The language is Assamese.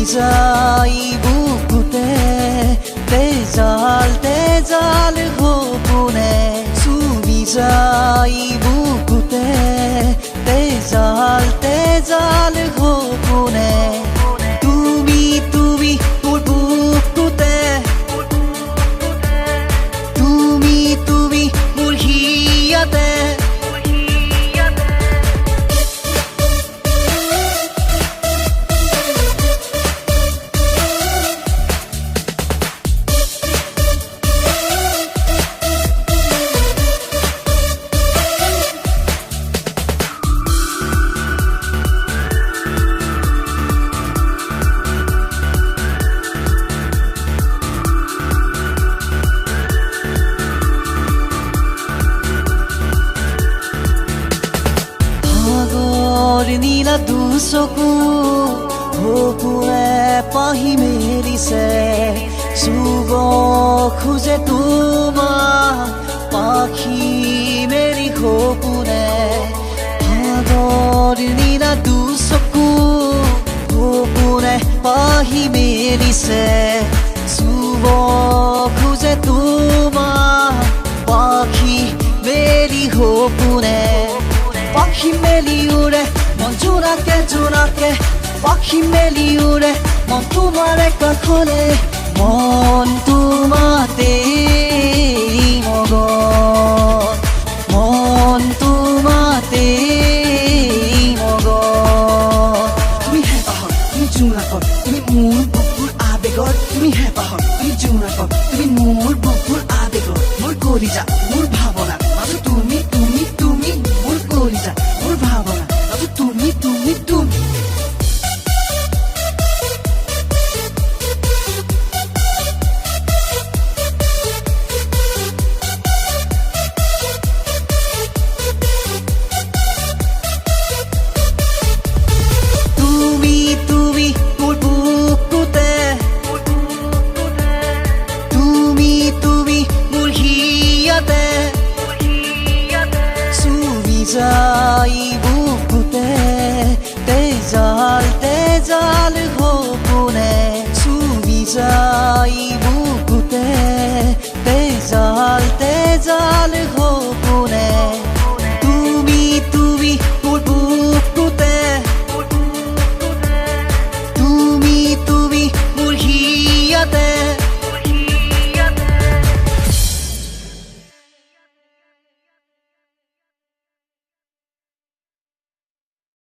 যাই বুকুতে তেজাল তেজাল সপোনে চুমি যাই বুকুতে তেজাল তেজাল সপোনে তুমি তুমি মোৰ বুকুতে তুমি তুমি মোৰ হিয়াতে নীলা দুচকু সপোনে পাহি মেলিছে চুব খোজে তোমাক পাখি মেলি সপোনে সাগৰ নীলা দুচকু সপোনে পাহি মেলিছে চুব খোজে তোমাক পাখি মেলি সপোনে পাখি মেলি উড়ে মন জোনাকে জোনাকে পাখি মেলি উড়ে মন তোমাৰে কাষলে মন তোমাতে মগন মন তোমাতে মগন তুমি হেঁপাহত তুমি জোনাকত তুমি মোৰ বুকুৰ আবেগত তুমি হেঁপাহত তুমি জোনাকত তুমি মোৰ বুকুৰ আবেগত মোৰ কলিজা মোৰ ভাৱনা মাজত তুমি তুমি তুমি মোৰ কলিজা মোৰ ভাৱনা মাজত তুমি তুমি তুমি যাই